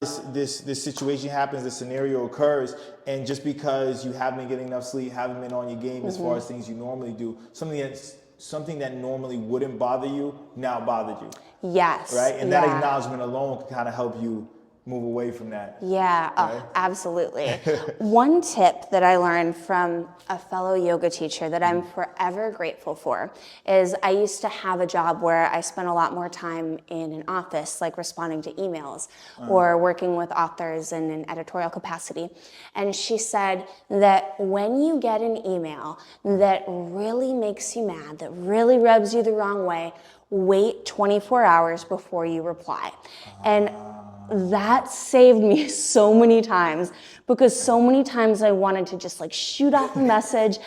this situation happens, this scenario occurs, and just because you haven't been getting enough sleep, haven't been on your game as far as things you normally do, something that normally wouldn't bother you now bothered you, Yes. right? And yeah. that acknowledgement alone can kind of help you move away from that. Yeah, right? absolutely. One tip that I learned from a fellow yoga teacher that I'm forever grateful for is I used to have a job where I spent a lot more time in an office, like responding to emails or working with authors in an editorial capacity. And she said that when you get an email that really makes you mad, that really rubs you the wrong way, wait 24 hours before you reply. And that saved me so many times because so many times I wanted to just like shoot off a message.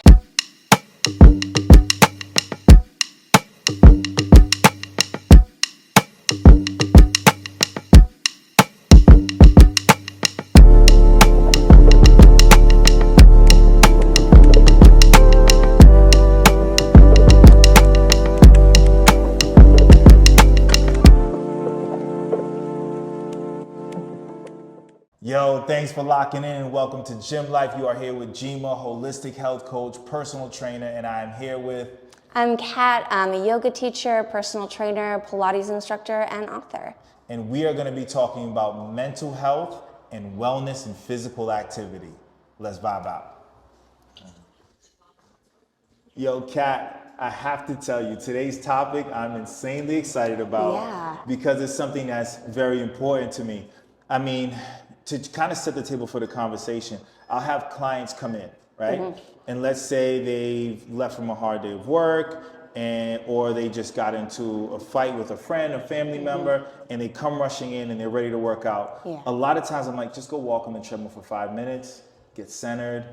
Yo, thanks for locking in and welcome to Jyim Life. You are here with Jyima, holistic health coach, personal trainer, and I am here with... I'm Kat. I'm a yoga teacher, personal trainer, Pilates instructor, and author. And we are going to be talking about mental health and wellness and physical activity. Let's vibe out. Yo, Kat, I have to tell you, today's topic I'm insanely excited about because it's something that's very important to me. I mean, to kind of set the table for the conversation, I'll have clients come in, right? And let's say they've left from a hard day of work or they just got into a fight with a friend, a family member, and they come rushing in and they're ready to work out. A lot of times I'm like, just go walk on the treadmill for 5 minutes, get centered.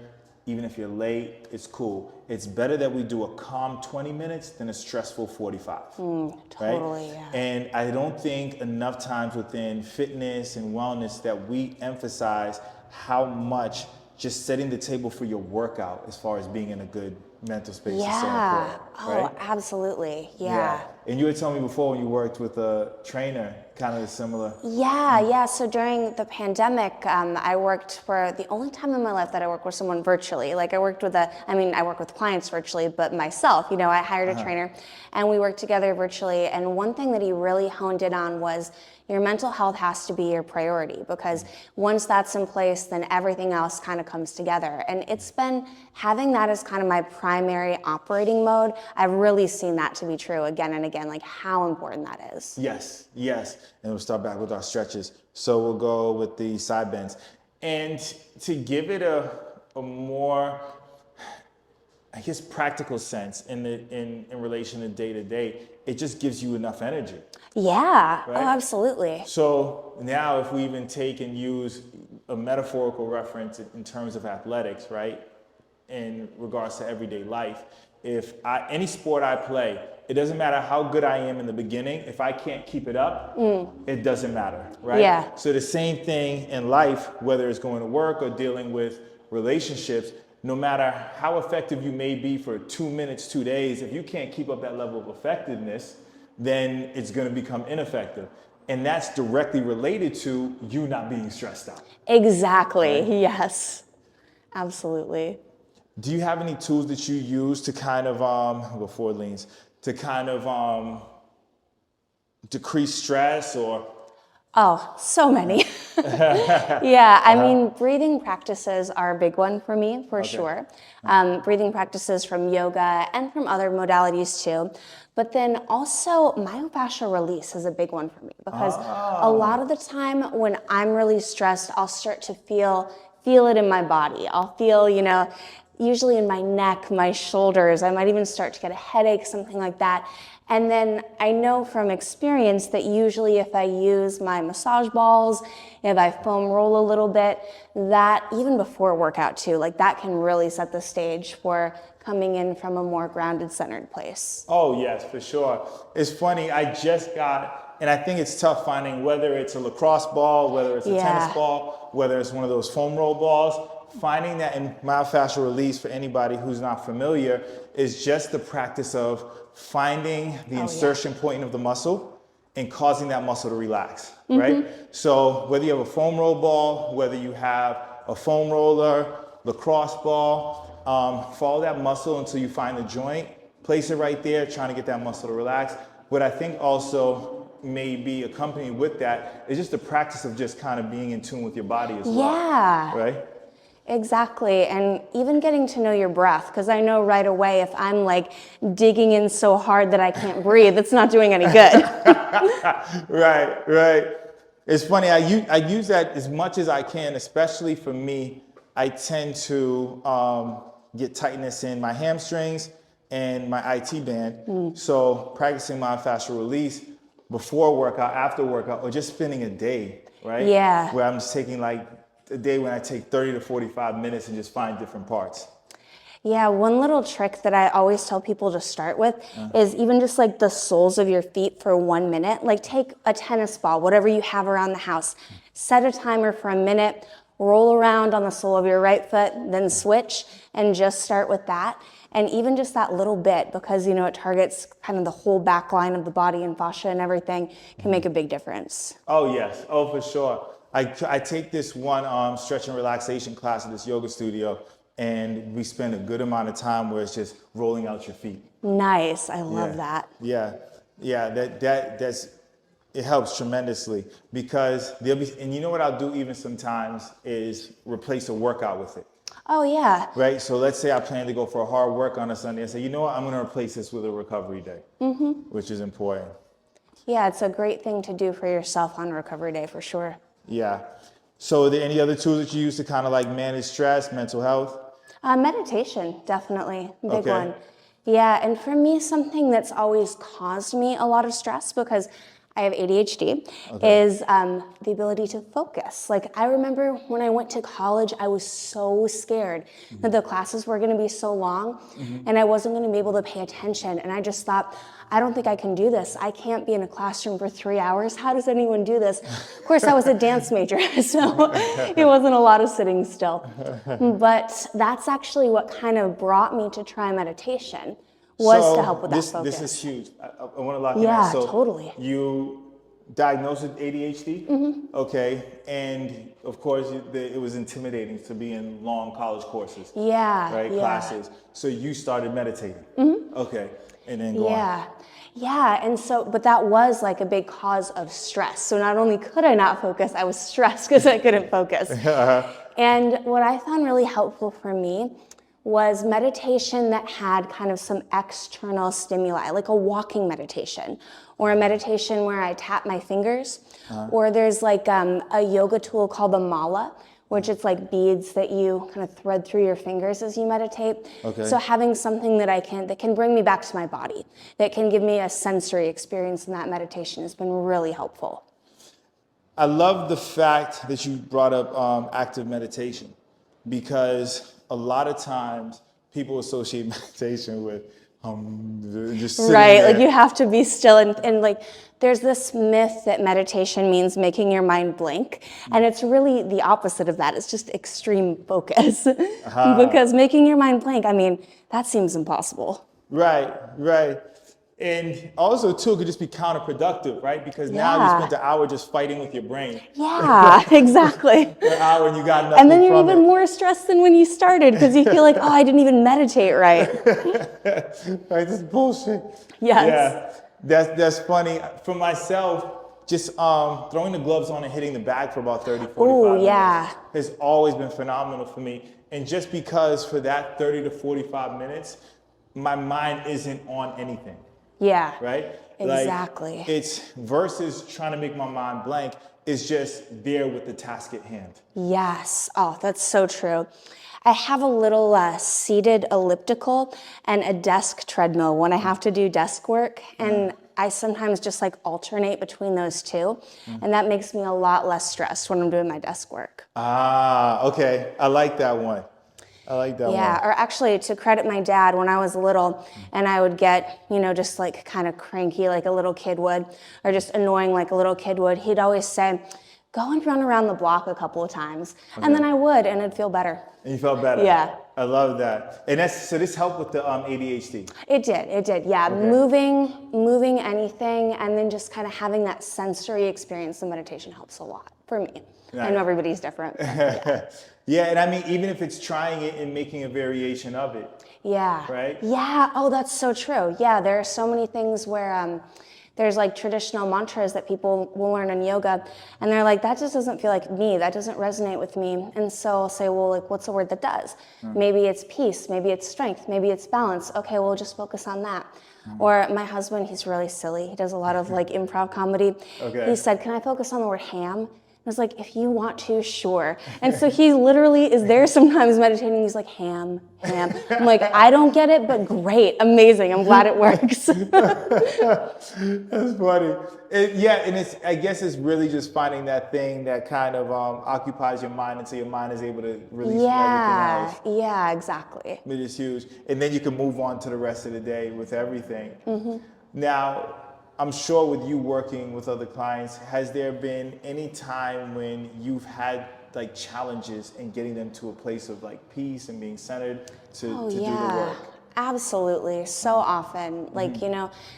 Even if you're late, it's cool. It's better that we do a calm 20 minutes than a stressful 45. Totally, right? yeah. And I don't think enough times within fitness and wellness that we emphasize how much just setting the table for your workout as far as being in a good mental space is so important. Right? Absolutely. Yeah. And you were telling me before when you worked with a trainer, kind of similar. Yeah. So during the pandemic, I worked for the only time in my life that I worked with someone virtually. Like I work with clients virtually, but myself, I hired a trainer and we worked together virtually. And one thing that he really honed in on was your mental health has to be your priority because once that's in place, then everything else kind of comes together. And it's been having that as kind of my primary operating mode. I've really seen that to be true again and again, like how important that is. Yes. And we'll start back with our stretches. So we'll go with the side bends. And to give it a more, I guess, practical sense in relation to day to day, it just gives you enough energy. Yeah, right? Oh, absolutely. So now if we even take and use a metaphorical reference in terms of athletics, right? In regards to everyday life, any sport I play, it doesn't matter how good I am in the beginning. If I can't keep it up, it doesn't matter, right? Yeah. So the same thing in life, whether it's going to work or dealing with relationships, no matter how effective you may be for 2 minutes, 2 days, if you can't keep up that level of effectiveness, then it's going to become ineffective. And that's directly related to you not being stressed out. Exactly. Right? Yes, absolutely. Do you have any tools that you use to kind of, before it leans, to kind of decrease stress or? Oh, so many. Yeah, I mean, breathing practices are a big one for me, for sure. Breathing practices from yoga and from other modalities too. But then also myofascial release is a big one for me because a lot of the time when I'm really stressed, I'll start to feel it in my body. I'll feel, usually in my neck, my shoulders. I might even start to get a headache, something like that. And then I know from experience that usually if I use my massage balls, if I foam roll a little bit, that even before workout too, like that can really set the stage for coming in from a more grounded, centered place. Oh yes, for sure. It's funny, I just got, and I think it's tough finding whether it's a lacrosse ball, whether it's a tennis ball, whether it's one of those foam roll balls, finding that in myofascial release for anybody who's not familiar is just the practice of finding the insertion point of the muscle and causing that muscle to relax, right? So whether you have a foam roll ball, whether you have a foam roller, lacrosse ball, follow that muscle until you find the joint, place it right there, trying to get that muscle to relax. What I think also may be accompanied with that is just the practice of just kind of being in tune with your body as well. Yeah. Right? Exactly. And even getting to know your breath, because I know right away if I'm like digging in so hard that I can't breathe, it's not doing any good. Right. It's funny, I use that as much as I can, especially for me. I tend to get tightness in my hamstrings and my IT band. So practicing myofascial release before workout, after workout, or just spending a day, right? Yeah. Where I'm just taking like a day when I take 30 to 45 minutes and just find different parts. Yeah, one little trick that I always tell people to start with is even just like the soles of your feet for 1 minute. Like take a tennis ball, whatever you have around the house, set a timer for a minute, roll around on the sole of your right foot, then switch, and just start with that. And even just that little bit, because it targets kind of the whole back line of the body and fascia and everything, can make a big difference. Oh yes, oh for sure. I take this one stretch and relaxation class at this yoga studio, and we spend a good amount of time where it's just rolling out your feet. Nice, I love that. Yeah, that's it helps tremendously because there'll be, and you know what I'll do even sometimes is replace a workout with it. Oh yeah. Right, so let's say I plan to go for a hard work on a Sunday and say, you know what, I'm gonna replace this with a recovery day, which is important. Yeah, it's a great thing to do for yourself on recovery day for sure. Yeah. So are there any other tools that you use to kind of like manage stress, mental health? Meditation, definitely, big Okay. one. Yeah, and for me, something that's always caused me a lot of stress because I have ADHD is the ability to focus. Like I remember when I went to college, I was so scared that the classes were gonna be so long and I wasn't gonna be able to pay attention. And I just thought, I don't think I can do this. I can't be in a classroom for 3 hours. How does anyone do this? Of course, I was a dance major, so it wasn't a lot of sitting still. But that's actually what kind of brought me to try meditation, was to help with that focus. This is huge. I want to lock in Yeah, that. So totally. you diagnosed with ADHD, okay, and of course it was intimidating to be in long college courses. Yeah, Right, yeah. classes. So you started meditating. Okay, and then go on. Yeah, and so, but that was like a big cause of stress. So not only could I not focus, I was stressed because I couldn't focus. And what I found really helpful for me was meditation that had kind of some external stimuli, like a walking meditation, or a meditation where I tap my fingers, or there's like a yoga tool called the mala, which it's like beads that you kind of thread through your fingers as you meditate. Okay. So having something that can bring me back to my body, that can give me a sensory experience in that meditation has been really helpful. I love the fact that you brought up active meditation because a lot of times people associate meditation with just sitting Right, there. like you have to be still and like there's this myth that meditation means making your mind blank, and it's really the opposite of that. It's just extreme focus. Because making your mind blank, I mean, that seems impossible. Right. And also too, it could just be counterproductive, right? Because now you Yeah. spent an hour just fighting with your brain. Yeah, exactly. An hour and you got nothing And then you're from even it. more stressed than when you started because you feel like, oh, I didn't even meditate right. Right, this is bullshit. Yes. Yeah, that's funny. For myself, just throwing the gloves on and hitting the bag for about 30, 45 minutes yeah. has always been phenomenal for me. And just because for that 30 to 45 minutes, my mind isn't on anything. Yeah. Right? Exactly. Like, it's versus trying to make my mind blank, it's just there with the task at hand. Yes. Oh, that's so true. I have a little seated elliptical and a desk treadmill when I have to do desk work. And I sometimes just like alternate between those two. And that makes me a lot less stressed when I'm doing my desk work. Ah, okay. I like that one. Yeah, or actually to credit my dad, when I was little and I would get, just like kind of cranky like a little kid would, or just annoying like a little kid would, he'd always say, go and run around the block a couple of times. And then I would, and it'd feel better. And you felt better? Yeah. I love that. And so this helped with the ADHD? It did, yeah. Okay. Moving anything, and then just kind of having that sensory experience of meditation helps a lot for me. Nice. I know everybody's different. Yeah. Yeah, and I mean, even if it's trying it and making a variation of it. Yeah. Right? Yeah, oh, that's so true. Yeah, there are so many things where there's like traditional mantras that people will learn in yoga, and they're like, that just doesn't feel like me, that doesn't resonate with me. And so I'll say, well, like, what's a word that does? Maybe it's peace, maybe it's strength, maybe it's balance. Okay, well, just focus on that. Or my husband, he's really silly. He does a lot of like improv comedy. Okay. He said, can I focus on the word ham? I was like, if you want to, sure. And so he literally is there sometimes meditating. He's like, ham. I'm like, I don't get it, but great, amazing. I'm glad it works. That's funny. And I guess it's really just finding that thing that kind of occupies your mind until your mind is able to release everything else. Yeah, exactly. It is huge. And then you can move on to the rest of the day with everything. Mm-hmm. Now, I'm sure with you working with other clients, has there been any time when you've had like challenges in getting them to a place of like peace and being centered to do the work? Absolutely. So often, like,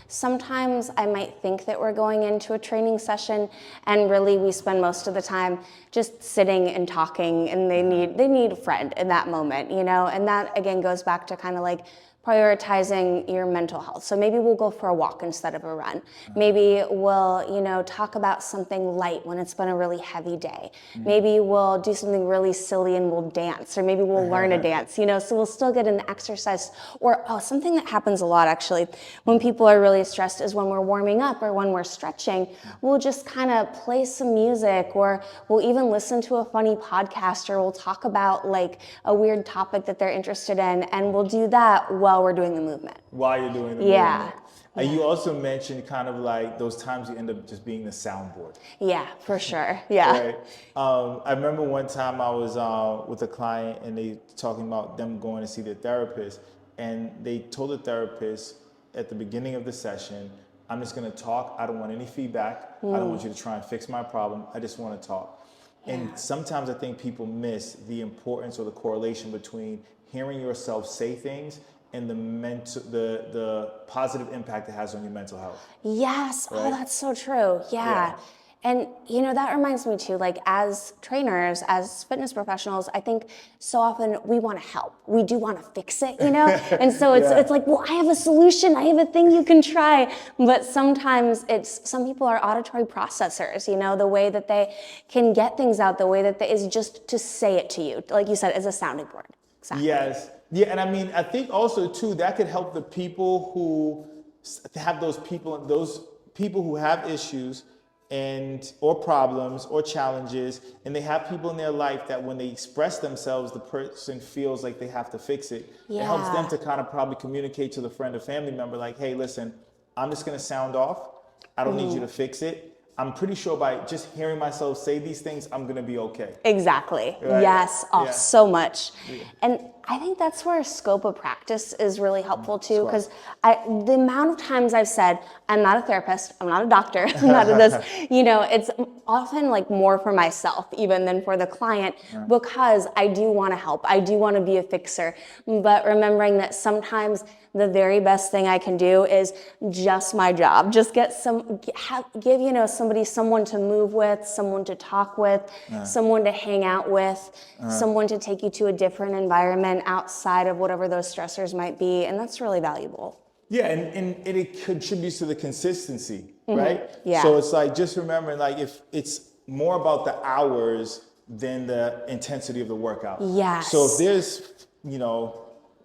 sometimes I might think that we're going into a training session, and really we spend most of the time just sitting and talking, and they need a friend in that moment, and that again goes back to kind of like prioritizing your mental health. So maybe we'll go for a walk instead of a run. Maybe we'll, talk about something light when it's been a really heavy day. Maybe we'll do something really silly and we'll dance, or maybe we'll learn a dance, so we'll still get an exercise. Or something that happens a lot actually when people are really stressed is when we're warming up or when we're stretching, we'll just kind of play some music, or we'll even listen to a funny podcast, or we'll talk about like a weird topic that they're interested in, and we'll do that while we're doing the movement. While you're doing the movement. And you also mentioned kind of like those times you end up just being the soundboard. Yeah, for sure. Yeah. Right. I remember one time I was with a client, and they talking about them going to see their therapist, and they told the therapist at the beginning of the session, I'm just going to talk. I don't want any feedback. I don't want you to try and fix my problem. I just want to talk. Yeah. And sometimes I think people miss the importance or the correlation between hearing yourself say things and the positive impact it has on your mental health. Yes. Right? Oh, that's so true. Yeah. And that reminds me too, like as trainers, as fitness professionals, I think so often we want to help. We do want to fix it, And so it's like, well, I have a solution. I have a thing you can try. But sometimes some people are auditory processors, the way that they can get things out, the way that is just to say it to you, like you said, as a sounding board. Exactly. Yes. Yeah, and I mean, I think also too that could help the people who have those people who have issues or problems or challenges, and they have people in their life that when they express themselves, the person feels like they have to fix it. Yeah. It helps them to kind of probably communicate to the friend or family member, like, hey, listen, I'm just going to sound off. I don't need you to fix it. I'm pretty sure by just hearing myself say these things, I'm going to be okay. Exactly. Right? Yes. Oh, so much. Yeah. And I think that's where scope of practice is really helpful too, because the amount of times I've said, I'm not a therapist, I'm not a doctor, I'm not a this, it's often like more for myself even than for the client, because I do want to help. I do want to be a fixer. But remembering that sometimes the very best thing I can do is just my job. Just give somebody someone to move with, someone to talk with, someone to hang out with, someone to take you to a different environment outside of whatever those stressors might be, and that's really valuable. Yeah, and it contributes to the consistency, right? Yeah. So it's like just remembering, like if it's more about the hours than the intensity of the workout. Yes. So if there's,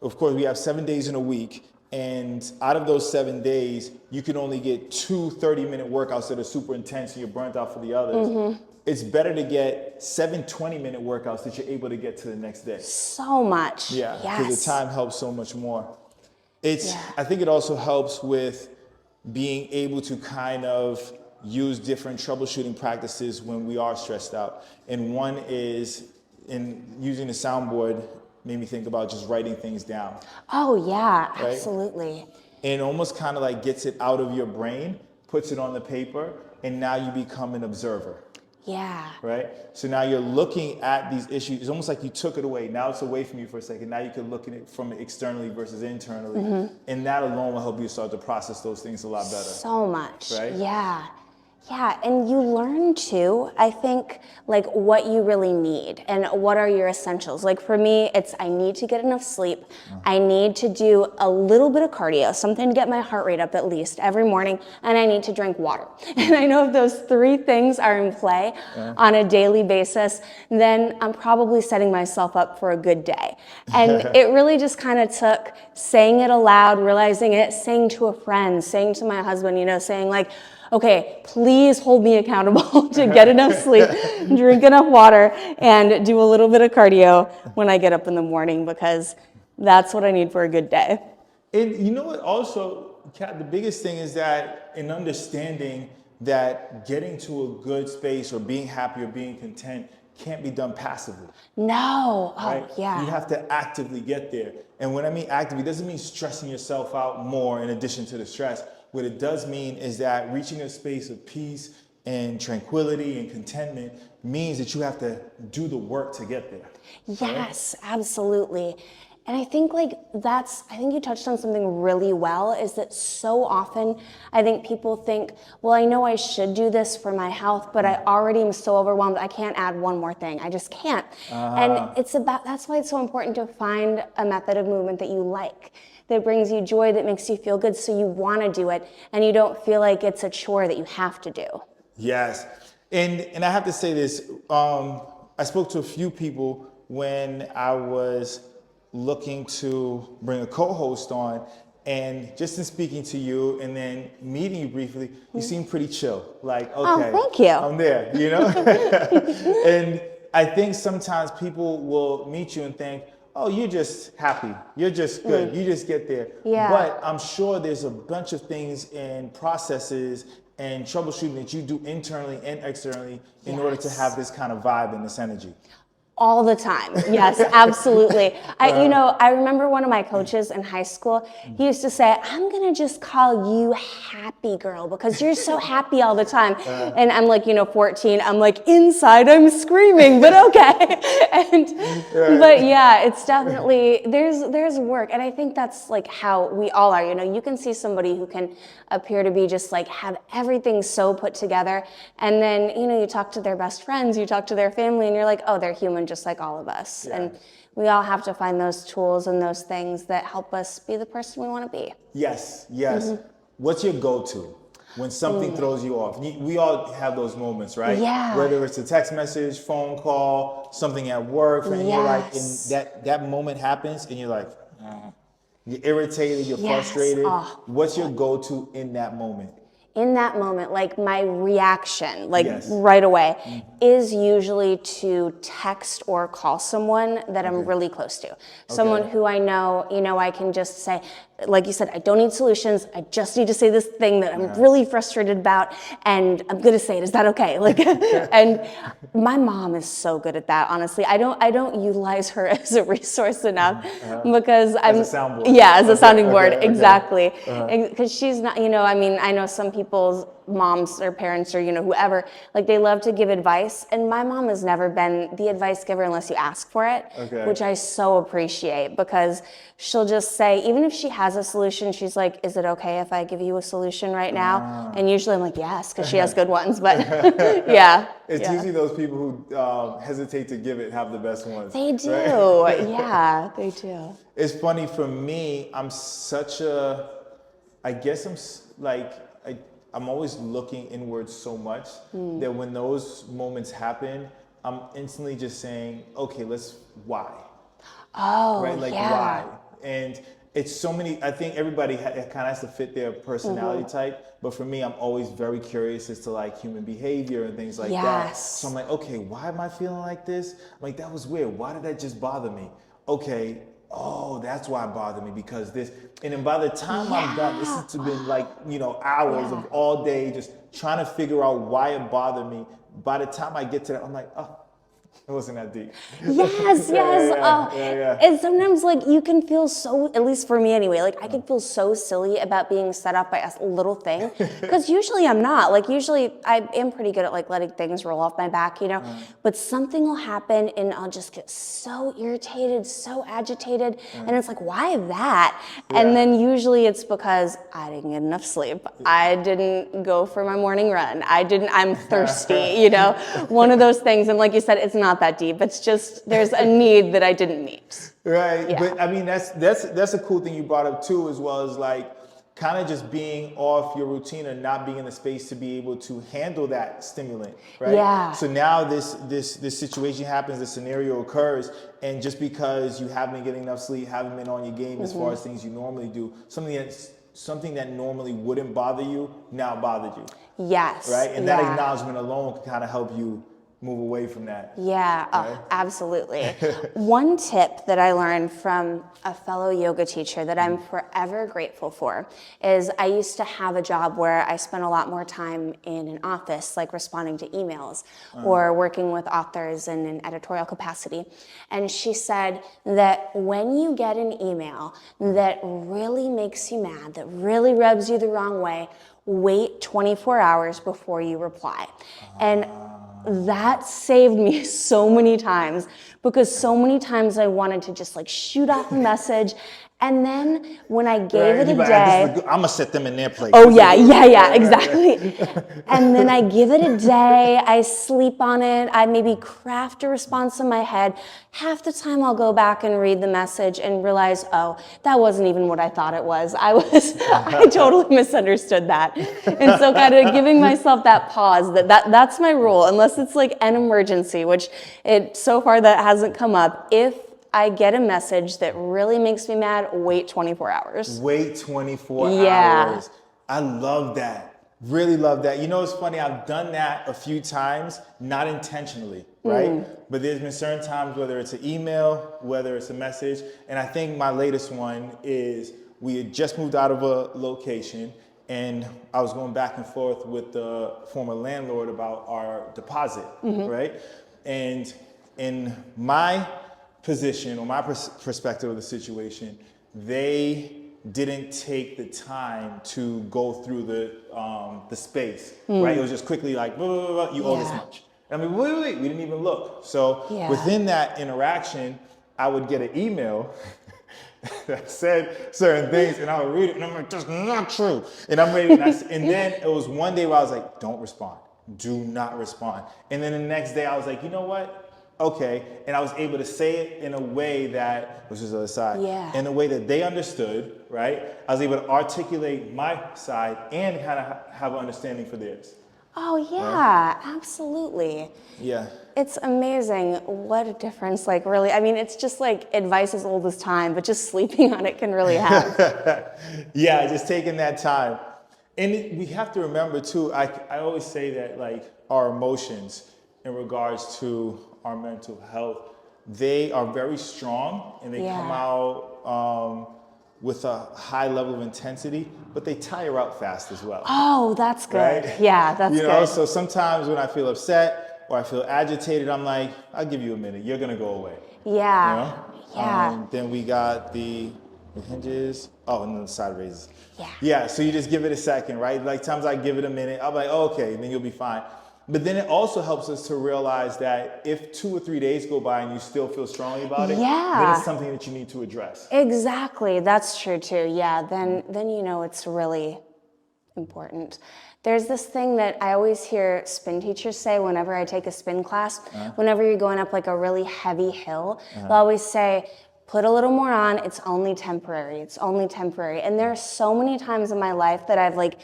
of course we have 7 days in a week, and out of those 7 days, you can only get 2 30-minute workouts that are super intense and you're burnt out for the others. It's better to get 7 20-minute workouts that you're able to get to the next day. So much. Yeah, because the time helps so much more. I think it also helps with being able to kind of use different troubleshooting practices when we are stressed out. And one is in using the soundboard made me think about just writing things down. Oh yeah, right? Absolutely. And almost kind of like gets it out of your brain, puts it on the paper, and now you become an observer. Yeah. Right? So now you're looking at these issues. It's almost like you took it away. Now it's away from you for a second. Now you can look at it from externally versus internally. And that alone will help you start to process those things a lot better. So much. Right? Yeah. Yeah, and you learn too, I think, like what you really need and what are your essentials. Like for me, it's I need to get enough sleep. I need to do a little bit of cardio, something to get my heart rate up at least every morning, and I need to drink water. And I know if those three things are in play on a daily basis, then I'm probably setting myself up for a good day. And it really just kind of took saying it aloud, realizing it, saying to a friend, saying to my husband, you know, saying like, okay, please hold me accountable to get enough sleep, drink enough water, and do a little bit of cardio when I get up in the morning because that's what I need for a good day. And you know what also, Kat, the biggest thing is that in understanding that getting to a good space or being happy or being content can't be done passively. No. Oh, Right? yeah. You have to actively get there. And when I mean actively, it doesn't mean stressing yourself out more in addition to the stress. What it does mean is that reaching a space of peace and tranquility and contentment means that you have to do the work to get there. Yes, right? Absolutely. And I think I think you touched on something really well, is that so often I think people think, well, I know I should do this for my health, but I already am so overwhelmed, I can't add one more thing. I just can't. And that's why it's so important to find a method of movement that you like, that brings you joy, that makes you feel good, so you want to do it, and you don't feel like it's a chore that you have to do. Yes. And I have to say this, I spoke to a few people when I was looking to bring a co-host on, and just in speaking to you and then meeting you briefly, you seem pretty chill. Like, okay, thank you. I'm there, you know? And I think sometimes people will meet you and think, oh, you're just happy. You're just good. You just get there. Yeah. But I'm sure there's a bunch of things and processes and troubleshooting that you do internally and externally in order to have this kind of vibe and this energy. All the time. Yes, absolutely. I remember one of my coaches in high school, he used to say, I'm going to just call you happy girl because you're so happy all the time. And I'm like, 14, I'm like, inside I'm screaming, but okay. But yeah, it's definitely, there's work. And I think that's like how we all are. You can see somebody who can appear to be just like have everything so put together. And then, you talk to their best friends, you talk to their family, and you're like, oh, they're human just like all of us. Yeah. And we all have to find those tools and those things that help us be the person we want to be. Yes. What's your go-to when something throws you off? We all have those moments, right? Yeah. Whether it's a text message, phone call, something at work, and you're like, and that moment happens, and you're like, you're irritated, you're frustrated. What's your go-to in that moment? In that moment, like my reaction, right away, is usually to text or call someone that I'm really close to. Someone who I know, I can just say, like you said, I don't need solutions. I just need to say this thing that I'm really frustrated about, and I'm gonna say it. Is that okay? And my mom is so good at that. Honestly, I don't utilize her as a resource enough because I'm as a soundboard. Yeah, as a sounding board, exactly. Because she's not, I know some people's moms or parents or whoever, like they love to give advice, and my mom has never been the advice giver unless you ask for it, which I so appreciate, because she'll just say, even if she has a solution, she's like, is it okay if I give you a solution right now? And usually I'm like, yes, because she has good ones, but yeah. It's usually those people who hesitate to give it have the best ones. They do, right? Yeah, they do. It's funny for me, I'm always looking inward so much that when those moments happen, I'm instantly just saying, okay, why? Oh, right? Why? And it's so many, I think everybody kind of has to fit their personality type, but for me, I'm always very curious as to human behavior and things like that. So I'm like, okay, why am I feeling like this? I'm like, that was weird. Why did that just bother me? Okay, oh, that's why it bothered me, because this, and then by the time I'm done, this has been hours of all day just trying to figure out why it bothered me. By the time I get to that, I'm like, oh, It wasn't that deep. Yes, yes. And sometimes, like, you can feel so, at least for me anyway, like, I can feel so silly about being set off by a little thing. Because usually I'm not. Like, usually I am pretty good at, like, letting things roll off my back, you know? But something will happen and I'll just get so irritated, so agitated. And it's like, why that? And then usually it's because I didn't get enough sleep. I didn't go for my morning run. I'm thirsty, you know? One of those things. And like you said, it's not that deep. It's just there's a need that I didn't meet. Right. Yeah. But I mean, that's a cool thing you brought up too, as well as like kind of just being off your routine and not being in the space to be able to handle that stimulant, right? Yeah. So now this situation happens, this scenario occurs, and just because you haven't been getting enough sleep, haven't been on your game as far as things you normally do, something that normally wouldn't bother you now bothered you. Yes. Right? And that acknowledgement alone can kind of help you move away from that. Yeah, right? Absolutely. One tip that I learned from a fellow yoga teacher that I'm forever grateful for is I used to have a job where I spent a lot more time in an office, like responding to emails or working with authors in an editorial capacity. And she said that when you get an email that really makes you mad, that really rubs you the wrong way, wait 24 hours before you reply. And that saved me so many times because so many times I wanted to just like shoot off a message. And then when I gave it a day, I'm gonna set them in their place. Oh yeah, exactly. And then I give it a day, I sleep on it, I maybe craft a response in my head. Half the time I'll go back and read the message and realize, oh, that wasn't even what I thought it was. I totally misunderstood that. And so kind of giving myself that pause, that's my rule, unless it's like an emergency, which so far that hasn't come up. If I get a message that really makes me mad, wait 24 hours. Wait 24 hours. I love that. Really love that. You know, it's funny, I've done that a few times, not intentionally, right? But there's been certain times, whether it's an email, whether it's a message, and I think my latest one is we had just moved out of a location and I was going back and forth with the former landlord about our deposit, right? And in my position or my perspective of the situation, they didn't take the time to go through the space, right? It was just quickly like, blah, blah, blah, blah, you owe this much. I mean, wait, we didn't even look. So within that interaction, I would get an email that said certain things, and I would read it, and I'm like, that's not true. And I'm ready, and then it was one day where I was like, don't respond. Do not respond. And then the next day I was like, you know what? Okay, and I was able to say it in a way that, which is the other side, in a way that they understood, right? I was able to articulate my side and kind of have an understanding for theirs. Oh yeah, absolutely. Yeah. It's amazing what a difference, like really, I mean, it's just like advice as old as time, but just sleeping on it can really have. Yeah, just taking that time. And we have to remember too, I always say that like our emotions in regards to our mental health, they are very strong and they come out with a high level of intensity, but they tire out fast as well. Oh, that's good. Right? Yeah, that's good. So sometimes when I feel upset or I feel agitated, I'm like, I'll give you a minute, you're gonna go away. Yeah. You know? Then we got the hinges, and then the side raises. Yeah. So you just give it a second, right? Like times I give it a minute, I'm like, okay, then you'll be fine. But then it also helps us to realize that if 2 or 3 days go by and you still feel strongly about it, then it's something that you need to address. Exactly, that's true too. Yeah, then you know it's really important. There's this thing that I always hear spin teachers say whenever I take a spin class, whenever you're going up like a really heavy hill, they'll always say, put a little more on, it's only temporary, it's only temporary. And there are so many times in my life that I've like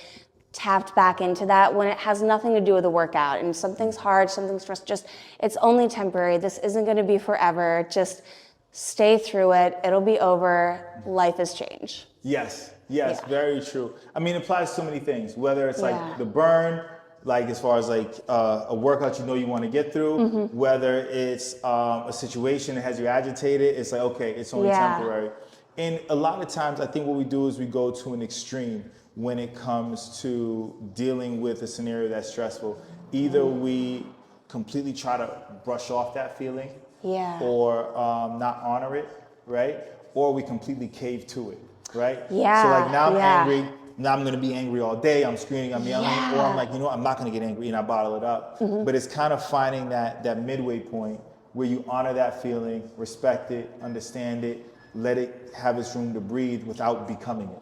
tapped back into that when it has nothing to do with the workout and something's hard, something's stressful, just it's only temporary. This isn't going to be forever. Just stay through it. It'll be over. Life is change. Yes, very true. I mean, it applies to so many things, whether it's like the burn, like as far as like a workout you know you want to get through, whether it's a situation that has you agitated, it's like, okay, it's only temporary. And a lot of times I think what we do is we go to an extreme when it comes to dealing with a scenario that's stressful. Either we completely try to brush off that feeling, Yeah. or not honor it, right? Or we completely cave to it, right? Yeah. So like now I'm yeah. angry. Now I'm gonna be angry all day. I'm screaming, I'm yelling, or I'm Yeah. like, you know what, I'm not gonna get angry, and I bottle it up. But it's kind of finding that midway point where you honor that feeling, respect it, understand it, let it have its room to breathe without becoming it.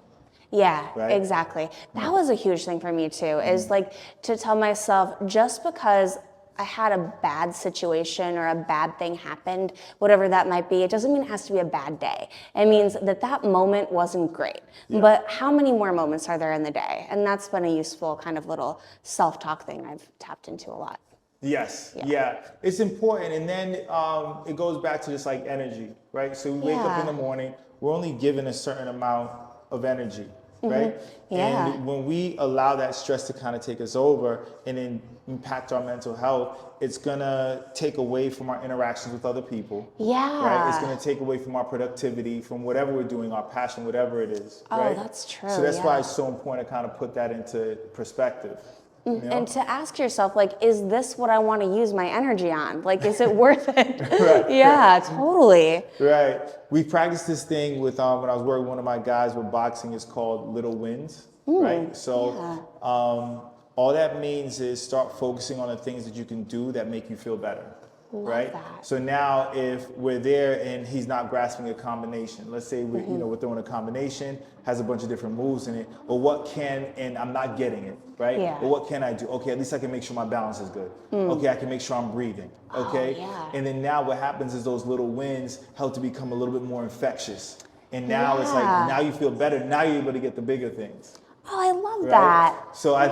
Yeah, Right? exactly. That was a huge thing for me too, is like to tell myself, just because I had a bad situation or a bad thing happened, whatever that might be, it doesn't mean it has to be a bad day. It means that that moment wasn't great. Yeah. But how many more moments are there in the day? And that's been a useful kind of little self-talk thing I've tapped into a lot. Yes, yeah. It's important. And then it goes back to just like energy, right? So we wake up in the morning, we're only given a certain amount of energy, right? Yeah. And when we allow that stress to kind of take us over and then impact our mental health, it's gonna take away from our interactions with other people. Yeah. Right? It's gonna take away from our productivity, from whatever we're doing, our passion, whatever it is. Oh, right? that's true. So that's why yeah. it's so important to kind of put that into perspective. You know? And to ask yourself, like, is this what I want to use my energy on? Like, is it worth it? Right. Yeah, totally. Right. We practiced this thing with when I was working with one of my guys with boxing. It's called little wins. Right. So all that means is start focusing on the things that you can do that make you feel better. Right. that. So now if we're there and he's not grasping a combination, let's say we we're throwing a combination, has a bunch of different moves in it, or what can, and I'm not getting it, right? Yeah. Or what can I do? Okay, at least I can make sure my balance is good. Okay, I can make sure I'm breathing. Okay. yeah. And then now what happens is those little wins help to become a little bit more infectious. And now it's like, now you feel better. Now you're able to get the bigger things. Oh, I love Right? that. So I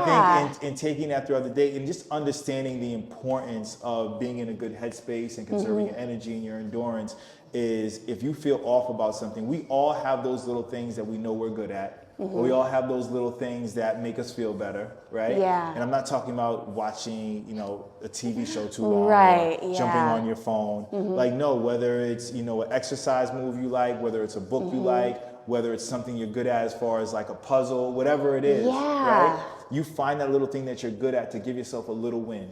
think in taking that throughout the day and just understanding the importance of being in a good headspace and conserving your energy and your endurance is, if you feel off about something, we all have those little things that we know we're good at. Or we all have those little things that make us feel better, right? Yeah. And I'm not talking about watching, a TV show too long, Right, or yeah. jumping on your phone. Like, no, whether it's, an exercise move you like, whether it's a book you like, whether it's something you're good at as far as like a puzzle, whatever it is, Yeah. right? You find that little thing that you're good at to give yourself a little win.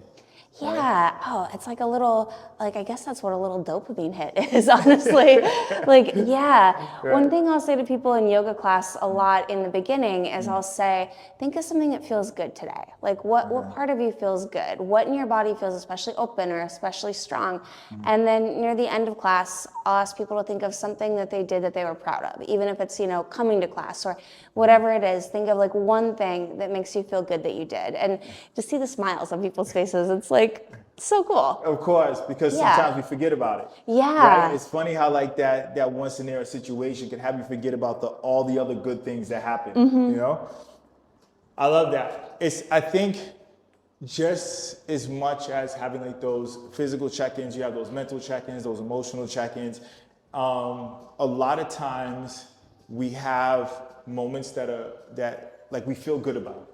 Yeah. Oh, it's like a little, like, I guess that's what a little dopamine hit is, honestly. Like, yeah. Right. One thing I'll say to people in yoga class a lot in the beginning is I'll say, think of something that feels good today. Like, what part of you feels good? What in your body feels especially open or especially strong? And then near the end of class, I'll ask people to think of something that they did that they were proud of, even if it's, coming to class or whatever it is. Think of like one thing that makes you feel good that you did. And to see the smiles on people's faces, it's like, so cool. Of course, because sometimes we forget about it. Yeah. Right? It's funny how like that one scenario situation can have you forget about all the other good things that happen. I love that. I think just as much as having like those physical check-ins, you have those mental check-ins, those emotional check-ins. A lot of times we have moments that like we feel good about,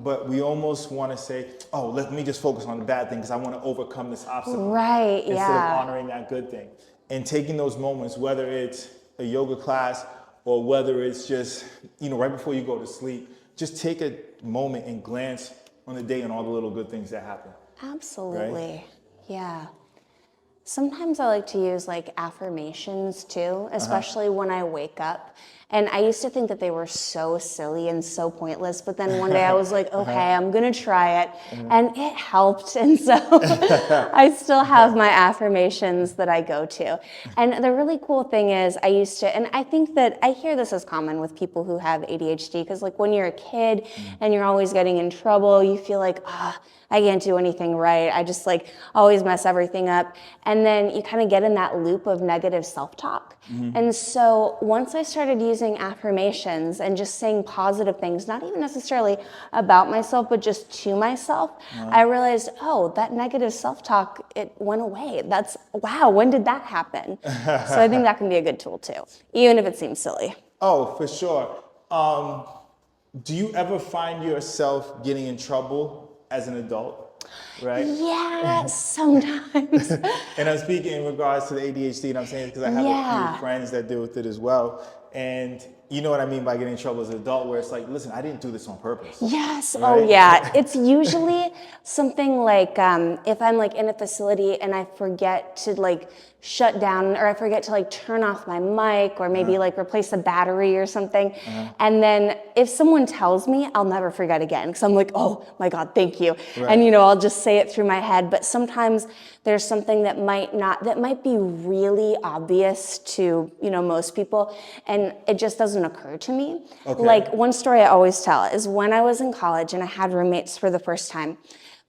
but we almost want to say, oh, let me just focus on the bad thing because I want to overcome this obstacle. Right, Instead yeah. of honoring that good thing. And taking those moments, whether it's a yoga class or whether it's just, right before you go to sleep, just take a moment and glance on the day and all the little good things that happen. Absolutely. Right? Yeah. Sometimes I like to use like affirmations too, especially when I wake up. And I used to think that they were so silly and so pointless, but then one day I was like, okay, I'm gonna try it. And it helped. And so I still have my affirmations that I go to. And the really cool thing is I used to, and I think that I hear this as common with people who have ADHD, because like when you're a kid and you're always getting in trouble, you feel like, I can't do anything right. I just like always mess everything up. And then you kind of get in that loop of negative self-talk. And so once I started using affirmations and just saying positive things, not even necessarily about myself, but just to myself, I realized, that negative self-talk, it went away. Wow, when did that happen? So I think that can be a good tool too, even if it seems silly. Oh, for sure. Do you ever find yourself getting in trouble as an adult? Right? Yeah, sometimes. And I'm speaking in regards to the ADHD, and I'm saying it because I have a few friends that deal with it as well. And you know what I mean by getting in trouble as an adult, where it's like, listen, I didn't do this on purpose. Yes. Right? Oh, yeah. It's usually something like if I'm like in a facility and I forget to like shut down, or I forget to like turn off my mic, or maybe like replace a battery or something. And then if someone tells me, I'll never forget again, because I'm like, oh my God, thank you. Right. And I'll just say it through my head. But sometimes there's something that might be really obvious to most people, and it just doesn't occur to me. Okay. Like, one story I always tell is when I was in college and I had roommates for the first time.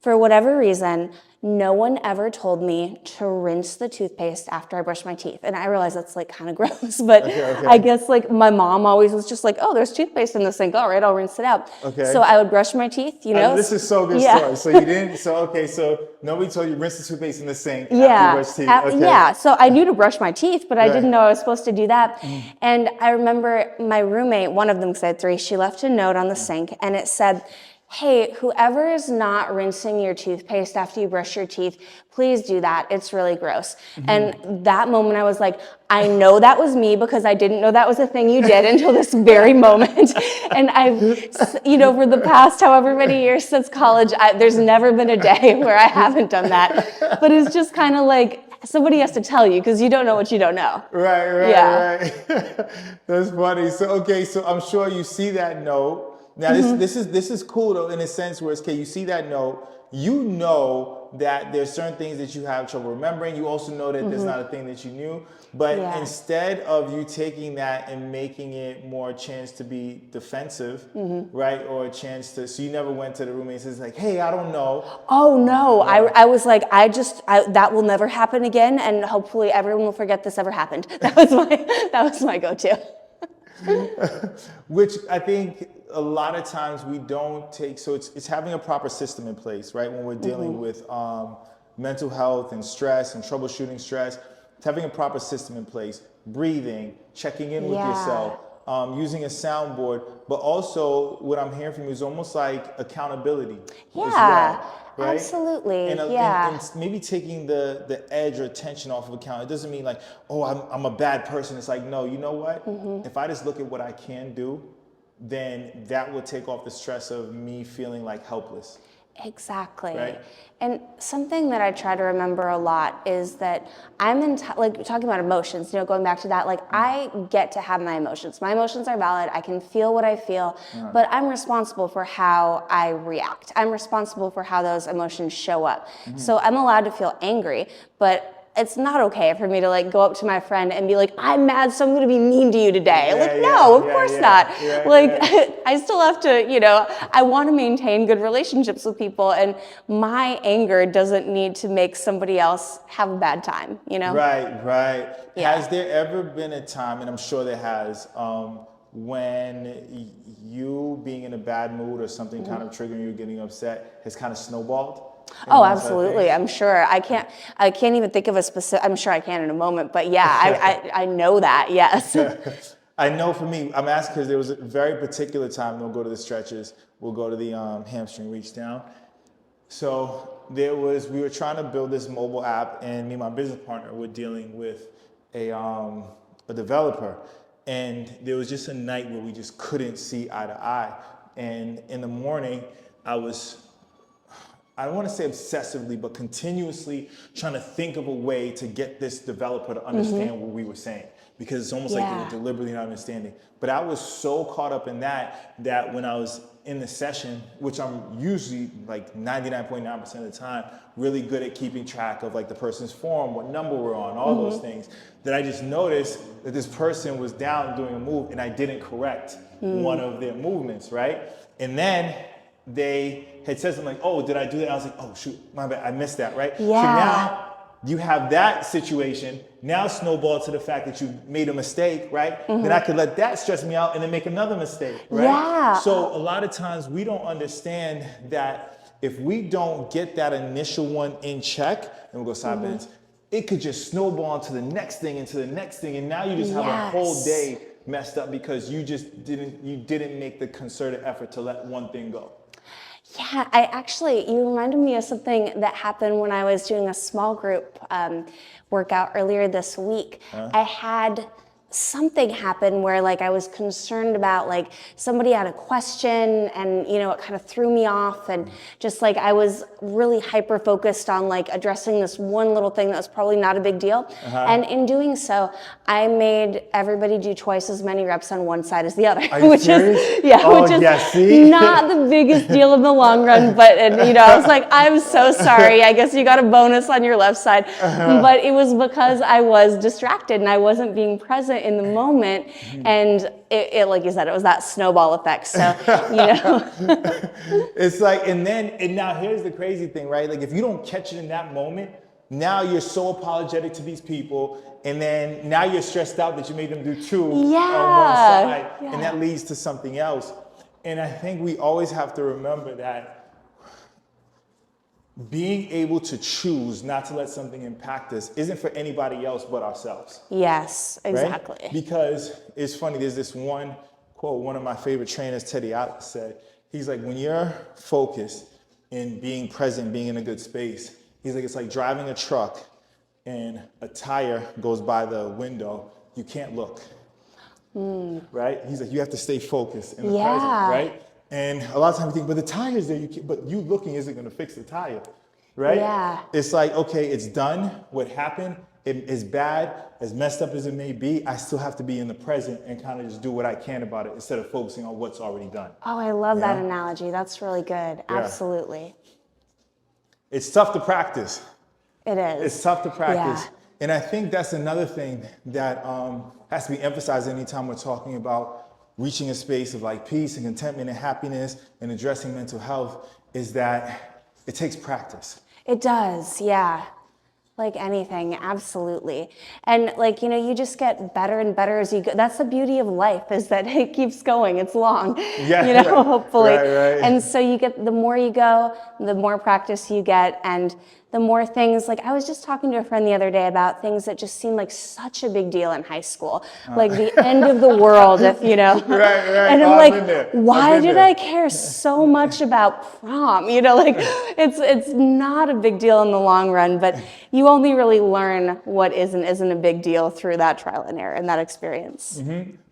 For whatever reason, no one ever told me to rinse the toothpaste after I brushed my teeth. And I realize that's like kind of gross, but Okay. I guess like my mom always was just like, oh, there's toothpaste in the sink. All right, I'll rinse it out. Okay. So I would brush my teeth, This is so good story. So you didn't, so nobody told you rinse the toothpaste in the sink after you brush teeth. Okay. Yeah, so I knew to brush my teeth, but I didn't know I was supposed to do that. And I remember my roommate, one of them, because I had 3, she left a note on the sink, and it said, hey, whoever is not rinsing your toothpaste after you brush your teeth, please do that. It's really gross. And that moment I was like, I know that was me, because I didn't know that was a thing you did until this very moment. And I've, for the past however many years since college, there's never been a day where I haven't done that. But it's just kind of like, somebody has to tell you, because you don't know what you don't know. Right. That's funny. So I'm sure you see that note. Now this is cool though, in a sense where it's okay, you see that note, you know that there's certain things that you have trouble remembering. You also know that there's not a thing that you knew. But instead of you taking that and making it more a chance to be defensive, right? Or a chance to, so you never went to the roommate and says like, hey, I don't know. Oh no, I was like, that will never happen again, and hopefully everyone will forget this ever happened. That was my go-to. Which I think a lot of times we don't take, so it's having a proper system in place, right? When we're dealing with mental health and stress and troubleshooting stress, it's having a proper system in place, breathing, checking in with yourself, using a soundboard, but also what I'm hearing from you is almost like accountability as well. Right? Absolutely. And maybe taking the edge or tension off of account. It doesn't mean like, oh, I'm a bad person. It's like, no, you know what? If I just look at what I can do, then that will take off the stress of me feeling like helpless. Exactly. Right? And something that I try to remember a lot is that I'm like talking about emotions, going back to that, like I get to have my emotions. My emotions are valid. I can feel what I feel, but I'm responsible for how I react. I'm responsible for how those emotions show up. So I'm allowed to feel angry, but it's not okay for me to like go up to my friend and be like, I'm mad, so I'm going to be mean to you today. No, of course not. I still have to, I want to maintain good relationships with people, and my anger doesn't need to make somebody else have a bad time, Right. Yeah. Has there ever been a time, and I'm sure there has, when you being in a bad mood or something kind of triggering you, getting upset, has kind of snowballed? Oh, absolutely. I'm sure. I can't even think of a specific, I'm sure I can in a moment, but yeah, I know that, yes. I know for me, I'm asking because there was a very particular time we'll go to the stretches, we'll go to the hamstring reach down. So we were trying to build this mobile app, and me and my business partner were dealing with a developer. And there was just a night where we just couldn't see eye to eye. And in the morning, I don't want to say obsessively, but continuously trying to think of a way to get this developer to understand what we were saying. Because it's almost like they were deliberately not understanding. But I was so caught up in that when I was in the session, which I'm usually like 99.9% of the time, really good at keeping track of like the person's form, what number we're on, all those things, that I just noticed that this person was down doing a move and I didn't correct one of their movements, right? And then they had said something like, oh, did I do that? I was like, oh, shoot, my bad, I missed that, right? Yeah. So now you have that situation, now snowball to the fact that you made a mistake, right? Then I could let that stress me out and then make another mistake, right? Yeah. So a lot of times we don't understand that if we don't get that initial one in check, and we'll go side bends, it could just snowball into the next thing, and now you just have a whole day messed up because you didn't make the concerted effort to let one thing go. Yeah, you reminded me of something that happened when I was doing a small group workout earlier this week. I had something happened where like I was concerned about like somebody had a question and it kind of threw me off, and just like I was really hyper focused on like addressing this one little thing that was probably not a big deal. And in doing so, I made everybody do twice as many reps on one side as the other. Are you which serious? is which is see? not the biggest deal in the long run, but I was like, I'm so sorry. I guess you got a bonus on your left side. But it was because I was distracted and I wasn't being present in the moment. And it like you said, it was that snowball effect. So, It's like, and now here's the crazy thing, right? Like if you don't catch it in that moment, now you're so apologetic to these people, and then now you're stressed out that you made them do two on one side, and that leads to something else. And I think we always have to remember that being able to choose not to let something impact us isn't for anybody else but ourselves. Yes, exactly. Right? Because it's funny, there's this one quote, one of my favorite trainers, Atta, said, he's like, when you're focused in being present, being in a good space, he's like, it's like driving a truck and a tire goes by the window, you can't look. Right? He's like, you have to stay focused in the present, right? And a lot of times you think, but the tire's there, but you looking isn't going to fix the tire, right? Yeah. It's like, okay, it's done. What happened, it is bad, as messed up as it may be, I still have to be in the present and kind of just do what I can about it instead of focusing on what's already done. Oh, I love that analogy. That's really good. Absolutely. It's tough to practice. It is. It's tough to practice. Yeah. And I think that's another thing that has to be emphasized anytime we're talking about reaching a space of like peace and contentment and happiness and addressing mental health, is that it takes practice. It does, yeah. Like anything, absolutely. And like, you just get better and better as you go. That's the beauty of life, is that it keeps going. It's long, hopefully. Right. And so the more you go, the more practice you get, and the more things, like I was just talking to a friend the other day about things that just seemed like such a big deal in high school, like the end of the world, if Right. And I'm like, why did I care so much about prom? Like it's not a big deal in the long run, but you only really learn what isn't a big deal through that trial and error and that experience.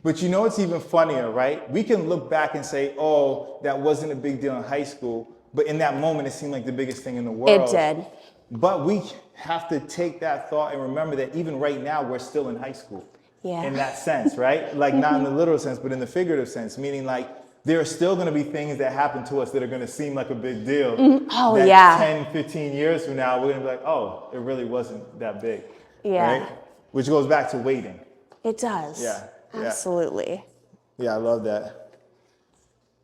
But it's even funnier, right? We can look back and say, oh, that wasn't a big deal in high school, but in that moment it seemed like the biggest thing in the world. It did. But we have to take that thought and remember that even right now, we're still in high school. Yeah. In that sense, right? Like not in the literal sense, but in the figurative sense, meaning like there are still going to be things that happen to us that are going to seem like a big deal. Oh, that yeah. 10, 15 years from now, we're going to be like, oh, it really wasn't that big. Yeah. Right? Which goes back to waiting. It does. Yeah. Absolutely. Yeah, I love that.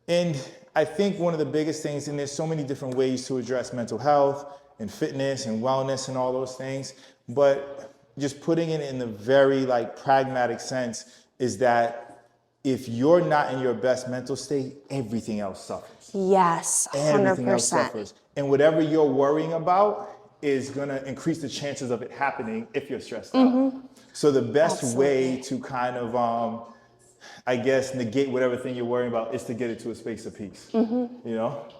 And I think one of the biggest things, and there's so many different ways to address mental health and fitness and wellness and all those things, but just putting it in the very like pragmatic sense is that if you're not in your best mental state, everything else suffers. Yes, 100%. Everything else suffers. And whatever you're worrying about is gonna increase the chances of it happening if you're stressed out. So the best way to kind of, I guess, negate whatever thing you're worrying about is to get it to a space of peace,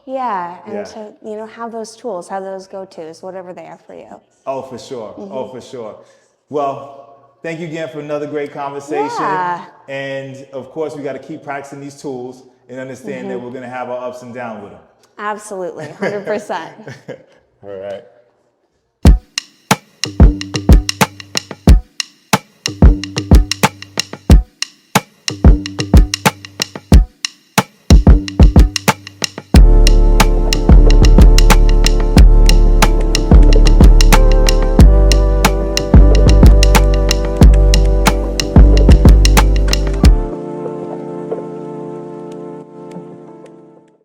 Yeah, and to, have those tools, have those go-tos, whatever they are for you. Oh, for sure. Oh, for sure. Well, thank you again for another great conversation. Yeah. And of course, we got to keep practicing these tools and understand that we're going to have our ups and downs with them. Absolutely, 100%. All right.